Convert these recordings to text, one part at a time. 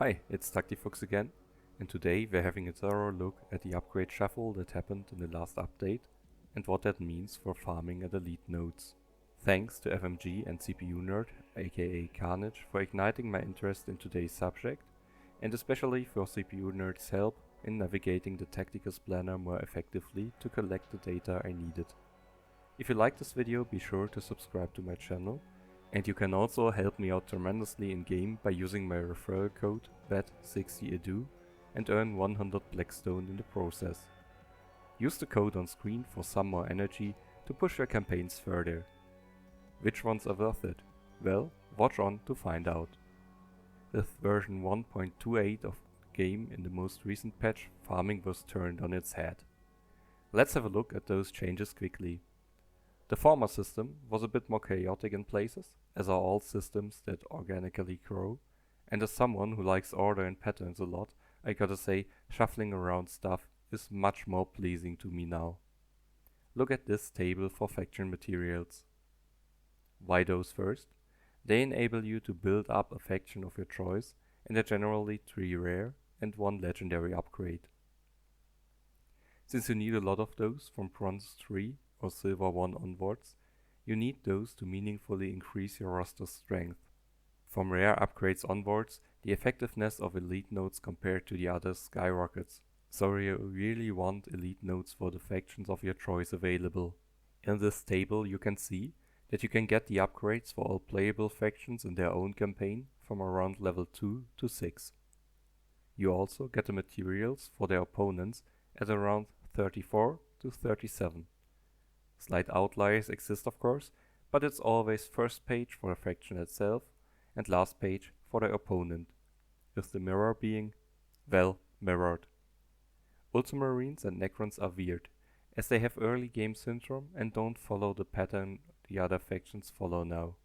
Hi, it's Tacticus again, and today we're having a thorough look at the upgrade shuffle that happened in the last update and what that means for farming at elite nodes. Thanks to FMG and CPU Nerd, aka Carnage, for igniting my interest in today's subject, and especially for CPU Nerd's help in navigating the Tacticus planner more effectively to collect the data I needed. If you like this video, be sure to subscribe to my channel, and you can also help me out tremendously in game by using my referral code BET60EDU and earn 100 Blackstone in the process. Use the code on screen for some more energy to push your campaigns further. Which ones are worth it? Well, watch on to find out. With version 1.28 of the game in the most recent patch, farming was turned on its head. Let's have a look at those changes quickly. The former system was a bit more chaotic in places, as are all systems that organically grow, and as someone who likes order and patterns a lot, I gotta say shuffling around stuff is much more pleasing to me now. Look at this table for faction materials. Why those first? They enable you to build up a faction of your choice, and are generally 3 rare and 1 legendary upgrade. Since you need a lot of those from Bronze 3 or Silver 1 onwards, you need those to meaningfully increase your roster strength. From rare upgrades onwards, the effectiveness of elite nodes compared to the others skyrockets, so you really want elite nodes for the factions of your choice available. In this table you can see that you can get the upgrades for all playable factions in their own campaign from around level 2 to 6. You also get the materials for their opponents at around 34 to 37. Slight outliers exist of course, but it's always first page for a faction itself and last page for their opponent, with the mirror being, well, mirrored. Ultramarines and Necrons are weird, as they have early game syndrome and don't follow the pattern the other factions follow now.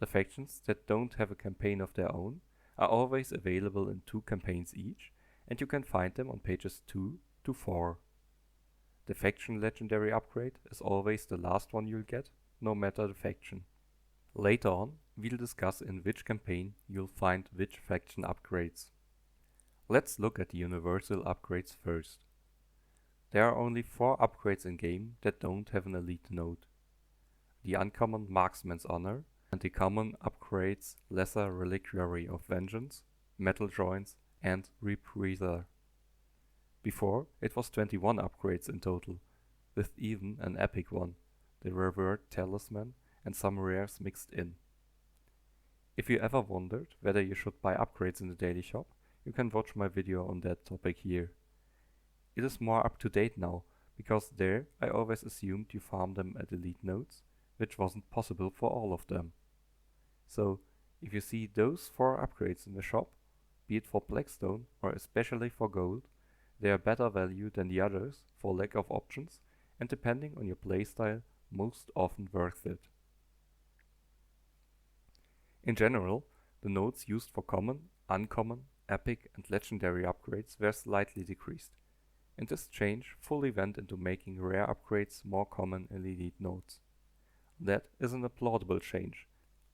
The factions that don't have a campaign of their own are always available in 2 campaigns each, and you can find them on pages 2 to 4. The faction legendary upgrade is always the last one you'll get, no matter the faction. Later on, we'll discuss in which campaign you'll find which faction upgrades. Let's look at the universal upgrades first. There are only 4 upgrades in game that don't have an elite node. The uncommon Marksman's Honor and the common upgrades Lesser Reliquary of Vengeance, Metal Joints and Rebreather. Before, it was 21 upgrades in total, with even an epic one, the Revert Talisman, and some rares mixed in. If you ever wondered whether you should buy upgrades in the daily shop, you can watch my video on that topic here. It is more up to date now, because there I always assumed you farm them at elite nodes, which wasn't possible for all of them. So, if you see those 4 upgrades in the shop, be it for Blackstone or especially for gold, they are better value than the others for lack of options, and depending on your playstyle, most often worth it. In general, the nodes used for common, uncommon, epic and legendary upgrades were slightly decreased, and this change fully went into making rare upgrades more common in elite nodes. That is an applaudable change,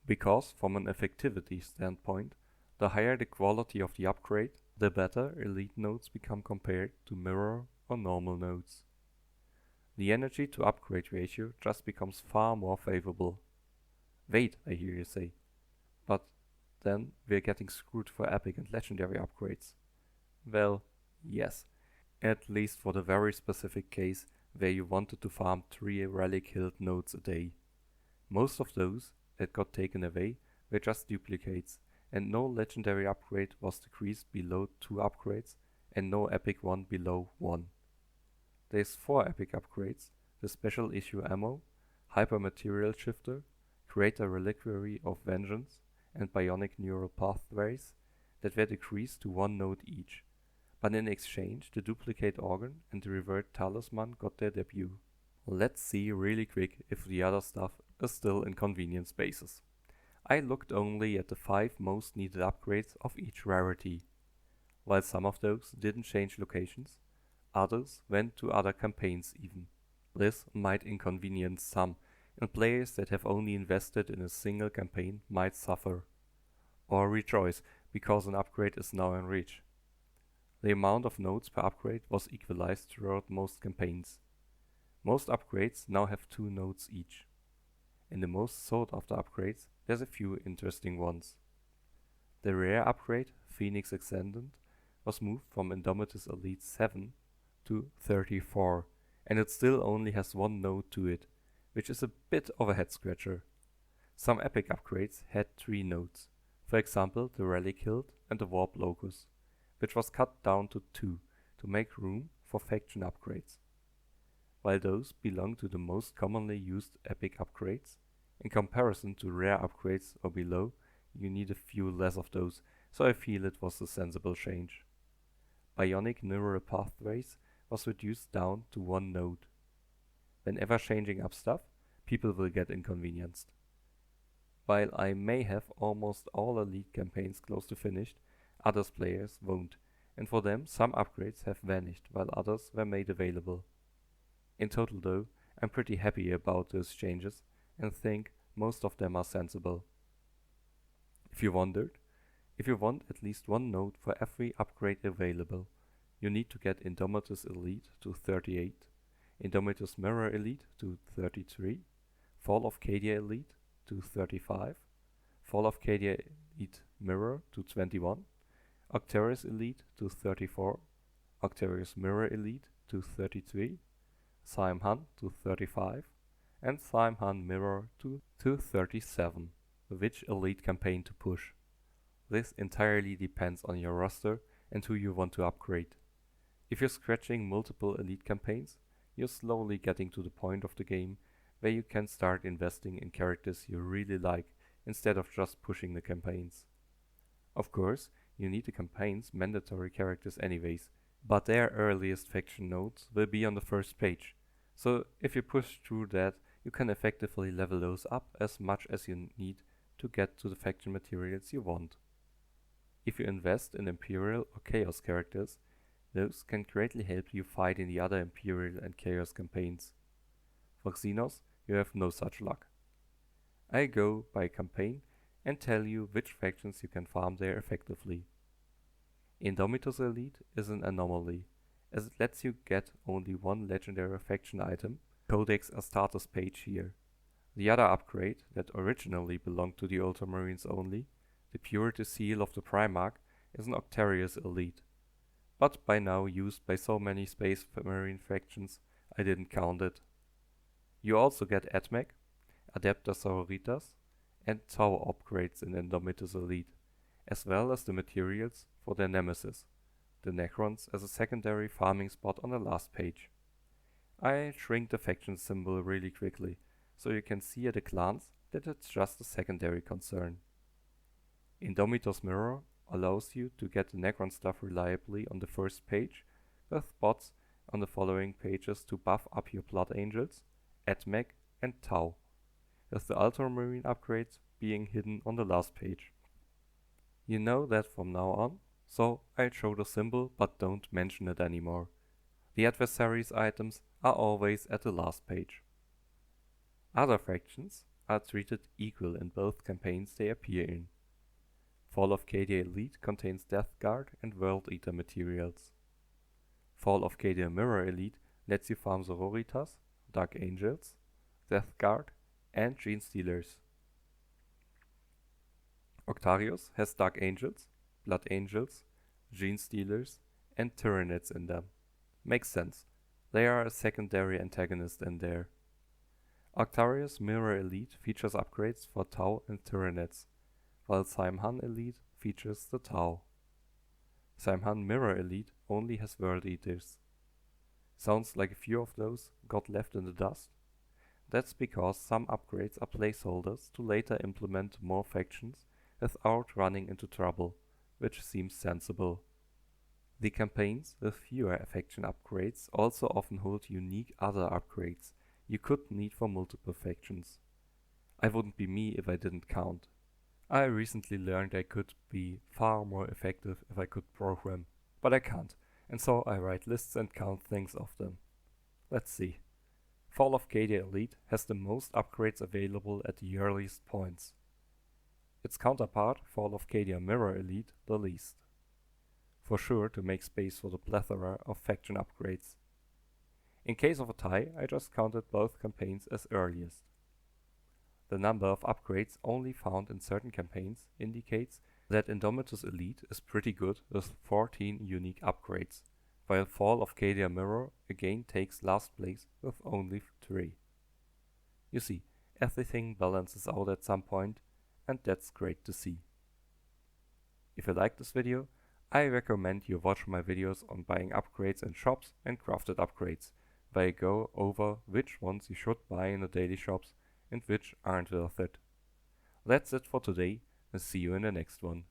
because from an effectivity standpoint, the higher the quality of the upgrade, the better elite nodes become compared to mirror or normal nodes. The energy to upgrade ratio just becomes far more favorable. Wait, I hear you say. But then we're getting screwed for epic and legendary upgrades. Well, yes. At least for the very specific case where you wanted to farm 3 relic hilt nodes a day. Most of those that got taken away were just duplicates, and no legendary upgrade was decreased below 2 upgrades and no epic one below 1. There's 4 epic upgrades, the special issue ammo, hyper material shifter, greater reliquary of vengeance and bionic neural pathways that were decreased to 1 node each, but in exchange the duplicate organ and the revert talisman got their debut. Let's see really quick if the other stuff is still in convenient spaces. I looked only at the 5 most needed upgrades of each rarity. While some of those didn't change locations, others went to other campaigns even. This might inconvenience some, and players that have only invested in a single campaign might suffer. Or rejoice, because an upgrade is now in reach. The amount of nodes per upgrade was equalized throughout most campaigns. Most upgrades now have 2 nodes each. In the most sought after upgrades, there's a few interesting ones. The rare upgrade, Phoenix Ascendant, was moved from Indomitus Elite 7 to 34, and it still only has 1 node to it, which is a bit of a head scratcher. Some epic upgrades had 3 nodes, for example the Relic Hilt and the Warp Locus, which was cut down to 2 to make room for faction upgrades. While those belong to the most commonly used epic upgrades, in comparison to rare upgrades or below, you need a few less of those, so I feel it was a sensible change. Bionic neural pathways was reduced down to 1 node. Whenever changing up stuff, people will get inconvenienced. While I may have almost all elite campaigns close to finished, others players won't, and for them some upgrades have vanished while others were made available. In total though, I'm pretty happy about those changes and think most of them are sensible. If you wondered, if you want at least 1 node for every upgrade available, you need to get Indomitus Elite to 38, Indomitus Mirror Elite to 33, Fall of Cadia Elite to 35, Fall of Cadia Elite Mirror to 21, Octarius Elite to 34, Octarius Mirror Elite to 33, Thyme Han to 35, and Thyme Han Mirror to 37. Which elite campaign to push. This entirely depends on your roster and who you want to upgrade. If you're scratching multiple elite campaigns, you're slowly getting to the point of the game where you can start investing in characters you really like instead of just pushing the campaigns. Of course, you need the campaign's mandatory characters anyways, but their earliest faction nodes will be on the first page, so if you push through that, you can effectively level those up as much as you need to get to the faction materials you want. If you invest in Imperial or Chaos characters, those can greatly help you fight in the other Imperial and Chaos campaigns. For Xenos, you have no such luck. I go by campaign and tell you which factions you can farm there effectively. Indomitus Elite is an anomaly, as it lets you get only 1 legendary faction item, Codex Astartes page here. The other upgrade, that originally belonged to the Ultramarines only, the Purity Seal of the Primarch, is an Octarius Elite, but by now used by so many Space Marine factions I didn't count it. You also get AdMech, Adepta Sororitas, and Tau upgrades in Indomitus Elite, as well as the materials for their nemesis, the Necrons, as a secondary farming spot on the last page. I shrink the faction symbol really quickly, so you can see at a glance that it's just a secondary concern. Indomitus Mirror allows you to get the Necron stuff reliably on the first page, with spots on the following pages to buff up your Blood Angels, AdMech and Tau, with the Ultramarine upgrades being hidden on the last page. You know that from now on, so I'll show the symbol but don't mention it anymore. The adversaries' items are always at the last page. Other factions are treated equal in both campaigns they appear in. Fall of Cadia Elite contains Death Guard and World Eater materials. Fall of Cadia Mirror Elite lets you farm Sororitas, Dark Angels, Death Guard, and Gene Stealers. Octarius has Dark Angels, Blood Angels, Gene Stealers, and Tyranids in them. Makes sense, they are a secondary antagonist in there. Octarius Mirror Elite features upgrades for Tau and Tyranids, while Thyme Han Elite features the Tau. Thyme Han Mirror Elite only has World Eaters. Sounds like a few of those got left in the dust? That's because some upgrades are placeholders to later implement more factions without running into trouble, which seems sensible. The campaigns with fewer faction upgrades also often hold unique other upgrades you could need for multiple factions. I wouldn't be me if I didn't count. I recently learned I could be far more effective if I could program, but I can't, and so I write lists and count things often. Let's see. Fall of Cadia Elite has the most upgrades available at the earliest points. its counterpart, Fall of Cadia Mirror Elite, the least. For sure to make space for the plethora of faction upgrades. In case of a tie, I just counted both campaigns as earliest. The number of upgrades only found in certain campaigns indicates that Indomitus Elite is pretty good with 14 unique upgrades, while Fall of Cadia Mirror again takes last place with only 3. You see, everything balances out at some point, and that's great to see. If you like this video, I recommend you watch my videos on buying upgrades in shops and crafted upgrades, where I go over which ones you should buy in the daily shops and which aren't worth it. That's it for today, and see you in the next one.